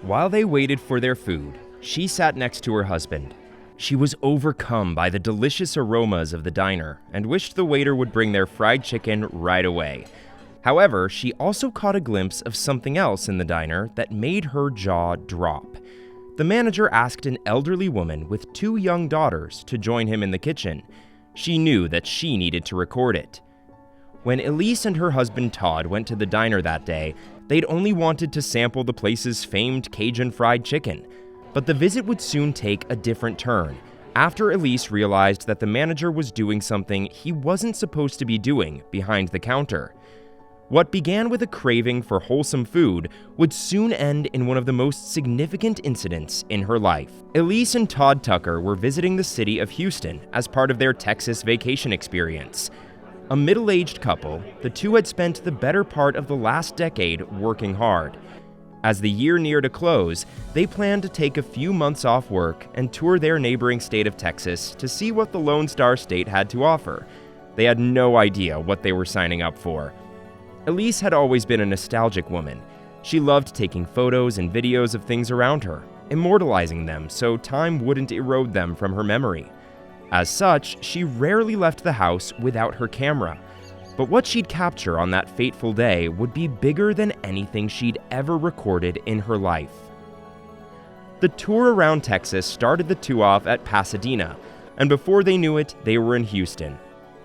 While they waited for their food, she sat next to her husband. She was overcome by the delicious aromas of the diner and wished the waiter would bring their fried chicken right away. However, she also caught a glimpse of something else in the diner that made her jaw drop. The manager asked an elderly woman with 2 young daughters to join him in the kitchen. She knew that she needed to record it. When Elise and her husband Todd went to the diner that day, they'd only wanted to sample the place's famed Cajun fried chicken. But the visit would soon take a different turn, after Elise realized that the manager was doing something he wasn't supposed to be doing behind the counter. What began with a craving for wholesome food would soon end in one of the most significant incidents in her life. Elise and Todd Tucker were visiting the city of Houston as part of their Texas vacation experience. A middle-aged couple, the two had spent the better part of the last decade working hard. As the year neared a close, they planned to take a few months off work and tour their neighboring state of Texas to see what the Lone Star State had to offer. They had no idea what they were signing up for. Elise had always been a nostalgic woman. She loved taking photos and videos of things around her, immortalizing them so time wouldn't erode them from her memory. As such, she rarely left the house without her camera. But what she'd capture on that fateful day would be bigger than anything she'd ever recorded in her life. The tour around Texas started the two off at Pasadena, and before they knew it, they were in Houston.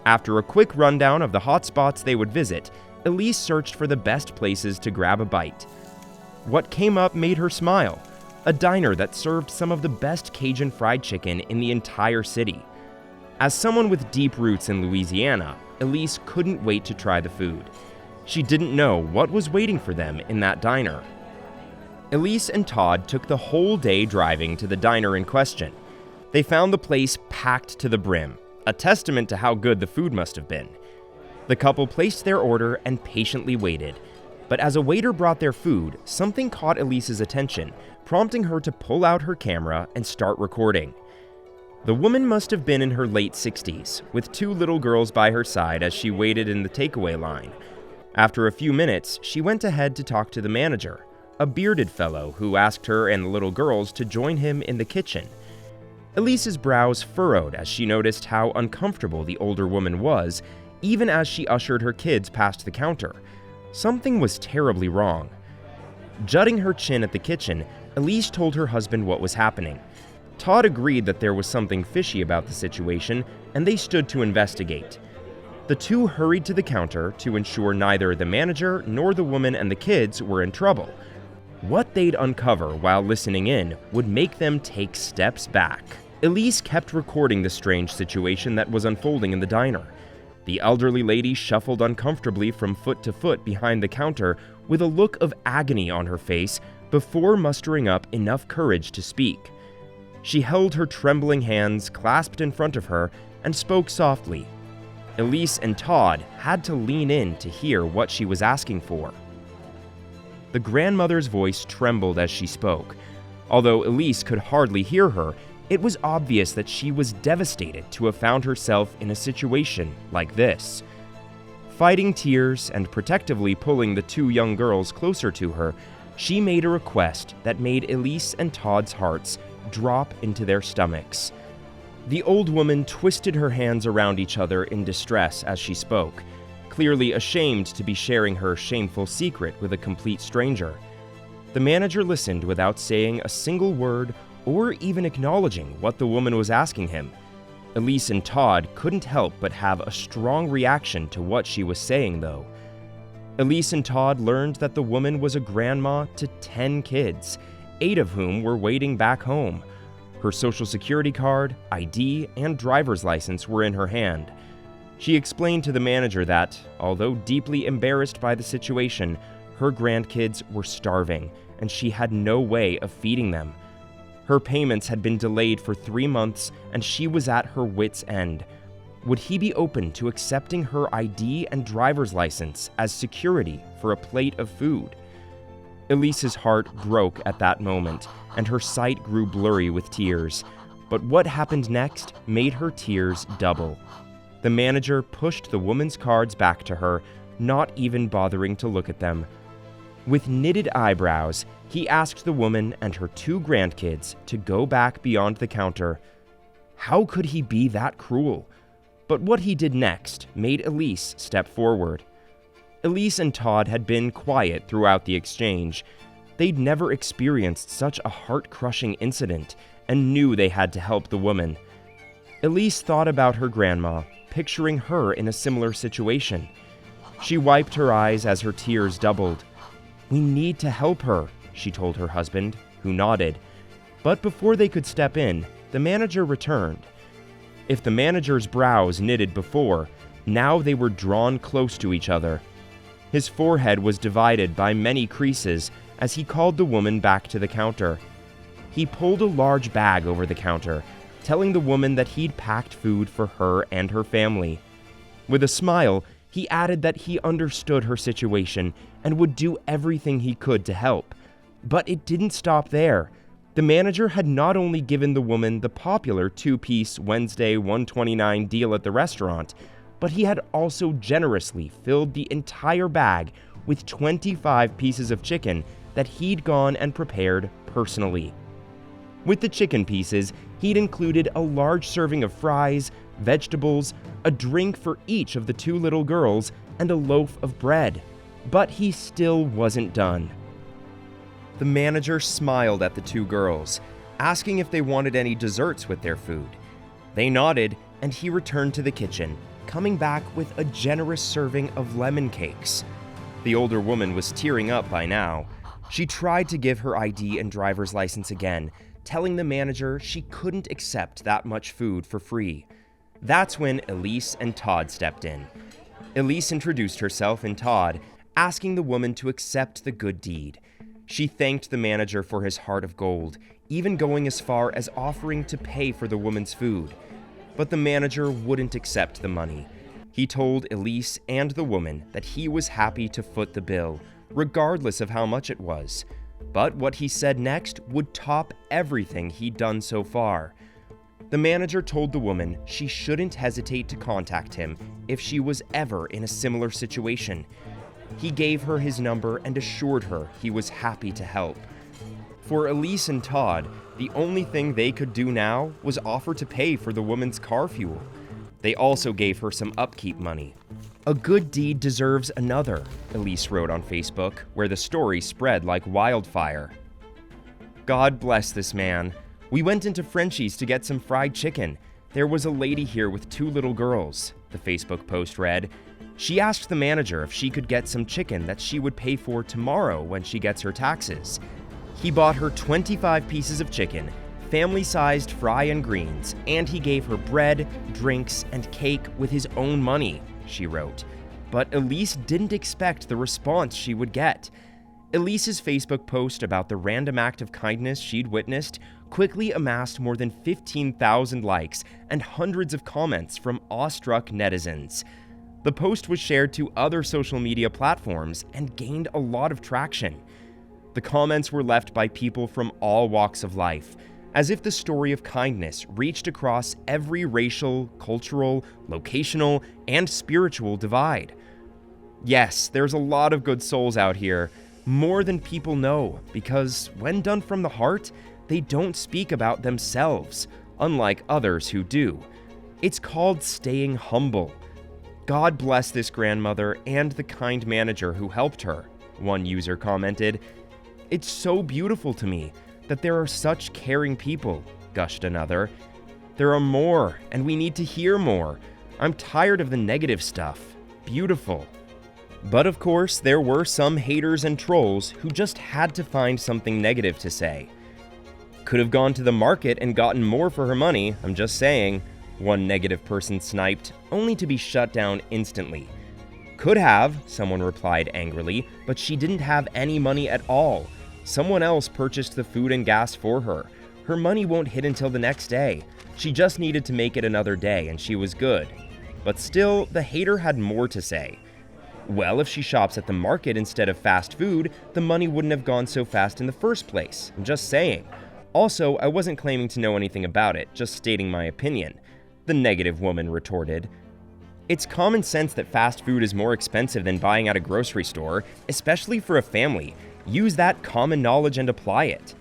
After a quick rundown of the hot spots they would visit, Elise searched for the best places to grab a bite. What came up made her smile: a diner that served some of the best Cajun fried chicken in the entire city. As someone with deep roots in Louisiana, Elise couldn't wait to try the food. She didn't know what was waiting for them in that diner. Elise and Todd took the whole day driving to the diner in question. They found the place packed to the brim, a testament to how good the food must have been. The couple placed their order and patiently waited. But as a waiter brought their food, something caught Elise's attention, prompting her to pull out her camera and start recording. The woman must have been in her late 60s, with 2 little girls by her side as she waited in the takeaway line. After a few minutes, she went ahead to talk to the manager, a bearded fellow who asked her and the little girls to join him in the kitchen. Elise's brows furrowed as she noticed how uncomfortable the older woman was, even as she ushered her kids past the counter. Something was terribly wrong. Jutting her chin at the kitchen, Elise told her husband what was happening. Todd agreed that there was something fishy about the situation, and they stood to investigate. The two hurried to the counter to ensure neither the manager nor the woman and the kids were in trouble. What they'd uncover while listening in would make them take steps back. Elise kept recording the strange situation that was unfolding in the diner. The elderly lady shuffled uncomfortably from foot to foot behind the counter with a look of agony on her face before mustering up enough courage to speak. She held her trembling hands clasped in front of her and spoke softly. Elise and Todd had to lean in to hear what she was asking for. The grandmother's voice trembled as she spoke. Although Elise could hardly hear her, it was obvious that she was devastated to have found herself in a situation like this. Fighting tears and protectively pulling the 2 young girls closer to her, she made a request that made Elise and Todd's hearts drop into their stomachs. The old woman twisted her hands around each other in distress as she spoke, clearly ashamed to be sharing her shameful secret with a complete stranger. The manager listened without saying a single word or even acknowledging what the woman was asking him. Elise and Todd couldn't help but have a strong reaction to what she was saying, though. Elise and Todd learned that the woman was a grandma to 10 kids, 8 of whom were waiting back home. Her social security card, ID, and driver's license were in her hand. She explained to the manager that, although deeply embarrassed by the situation, her grandkids were starving, and she had no way of feeding them. Her payments had been delayed for 3 months, and she was at her wit's end. Would he be open to accepting her ID and driver's license as security for a plate of food? Elise's heart broke at that moment, and her sight grew blurry with tears. But what happened next made her tears double. The manager pushed the woman's cards back to her, not even bothering to look at them. With knitted eyebrows, He asked the woman and her 2 grandkids to go back beyond the counter. How could he be that cruel? But what he did next made Elise step forward. Elise and Todd had been quiet throughout the exchange. They'd never experienced such a heart-crushing incident and knew they had to help the woman. Elise thought about her grandma, picturing her in a similar situation. She wiped her eyes as her tears doubled. "We need to help her," she told her husband, who nodded. But before they could step in, the manager returned. If the manager's brows knitted before, now they were drawn close to each other. His forehead was divided by many creases as he called the woman back to the counter. He pulled a large bag over the counter, telling the woman that he'd packed food for her and her family. With a smile, he added that he understood her situation and would do everything he could to help. But it didn't stop there. The manager had not only given the woman the popular 2-piece Wednesday $1.29 deal at the restaurant, but he had also generously filled the entire bag with 25 pieces of chicken that he'd gone and prepared personally. With the chicken pieces, he'd included a large serving of fries, vegetables, a drink for each of the 2 little girls, and a loaf of bread. But he still wasn't done. The manager smiled at the 2 girls, asking if they wanted any desserts with their food. They nodded, and he returned to the kitchen, coming back with a generous serving of lemon cakes. The older woman was tearing up by now. She tried to give her ID and driver's license again, telling the manager she couldn't accept that much food for free. That's when Elise and Todd stepped in. Elise introduced herself and Todd, asking the woman to accept the good deed. She thanked the manager for his heart of gold, even going as far as offering to pay for the woman's food. But the manager wouldn't accept the money. He told Elise and the woman that he was happy to foot the bill, regardless of how much it was. But what he said next would top everything he'd done so far. The manager told the woman she shouldn't hesitate to contact him if she was ever in a similar situation. He gave her his number and assured her he was happy to help. For Elise and Todd, the only thing they could do now was offer to pay for the woman's car fuel. They also gave her some upkeep money. "A good deed deserves another," Elise wrote on Facebook, where the story spread like wildfire. "God bless this man. We went into Frenchie's to get some fried chicken. There was a lady here with 2 little girls," the Facebook post read. "She asked the manager if she could get some chicken that she would pay for tomorrow when she gets her taxes. He bought her 25 pieces of chicken, family-sized fry and greens, and he gave her bread, drinks, and cake with his own money," she wrote. But Elise didn't expect the response she would get. Elise's Facebook post about the random act of kindness she'd witnessed quickly amassed more than 15,000 likes and hundreds of comments from awestruck netizens. The post was shared to other social media platforms and gained a lot of traction. The comments were left by people from all walks of life, as if the story of kindness reached across every racial, cultural, locational, and spiritual divide. Yes, there's a lot of good souls out here, more than people know, because when done from the heart, they don't speak about themselves, unlike others who do. It's called staying humble. God bless this grandmother and the kind manager who helped her, one user commented. "It's so beautiful to me that there are such caring people," gushed another. "There are more, and we need to hear more. I'm tired of the negative stuff. Beautiful." But of course, there were some haters and trolls who just had to find something negative to say. "Could have gone to the market and gotten more for her money, I'm just saying," one negative person sniped, only to be shut down instantly. "Could have," someone replied angrily, "but she didn't have any money at all. Someone else purchased the food and gas for her. Her money won't hit until the next day. She just needed to make it another day and she was good." But still, the hater had more to say. "Well, if she shops at the market instead of fast food, the money wouldn't have gone so fast in the first place. I'm just saying. Also, I wasn't claiming to know anything about it, just stating my opinion," the negative woman retorted. "It's common sense that fast food is more expensive than buying at a grocery store, especially for a family. Use that common knowledge and apply it.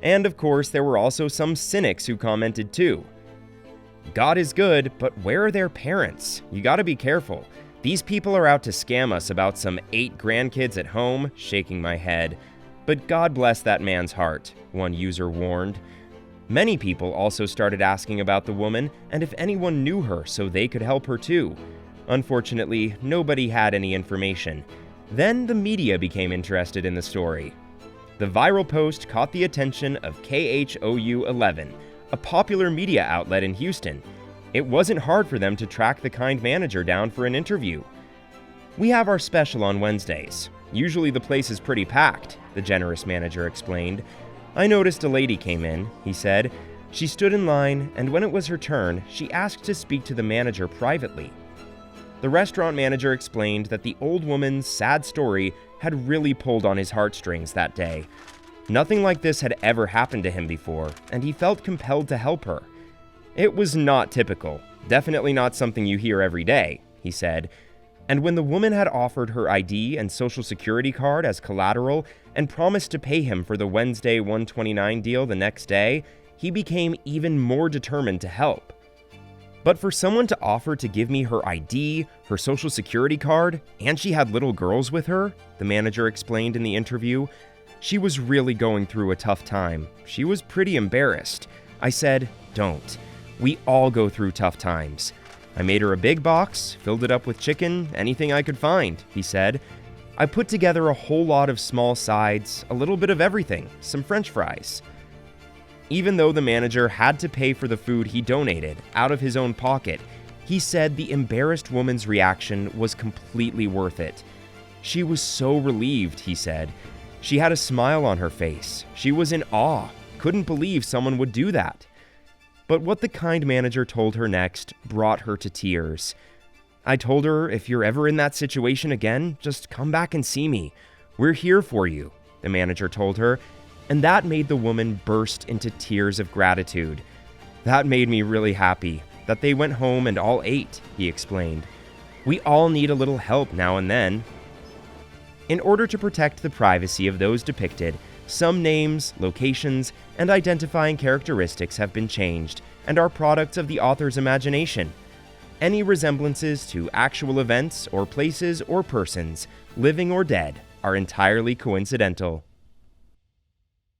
And of course, there were also some cynics who commented too. God is good, but where are their parents? You gotta be careful. These people are out to scam us about some 8 grandkids at home, shaking my head. But God bless that man's heart, one user warned. Many people also started asking about the woman and if anyone knew her so they could help her too. Unfortunately, nobody had any information. Then the media became interested in the story. The viral post caught the attention of KHOU 11, a popular media outlet in Houston. It wasn't hard for them to track the kind manager down for an interview. We have our special on Wednesdays. Usually the place is pretty packed, the generous manager explained. I noticed a lady came in, he said. She stood in line, and when it was her turn, she asked to speak to the manager privately. The restaurant manager explained that the old woman's sad story had really pulled on his heartstrings that day. Nothing like this had ever happened to him before, and he felt compelled to help her. It was not typical, definitely not something you hear every day, he said. And when the woman had offered her ID and social security card as collateral and promised to pay him for the Wednesday 129 deal the next day, he became even more determined to help. But for someone to offer to give me her ID, her social security card, and she had little girls with her, the manager explained in the interview, she was really going through a tough time. She was pretty embarrassed. I said, don't. We all go through tough times. I made her a big box, filled it up with chicken, anything I could find, he said. I put together a whole lot of small sides, a little bit of everything, some French fries. Even though the manager had to pay for the food he donated out of his own pocket, he said the embarrassed woman's reaction was completely worth it. She was so relieved, he said. She had a smile on her face. She was in awe, couldn't believe someone would do that. But what the kind manager told her next brought her to tears. I told her, if you're ever in that situation again, just come back and see me. We're here for you, the manager told her, and that made the woman burst into tears of gratitude. That made me really happy, that they went home and all ate, he explained. We all need a little help now and then. In order to protect the privacy of those depicted, some names, locations, and identifying characteristics have been changed and are products of the author's imagination. Any resemblances to actual events or places or persons, living or dead, are entirely coincidental.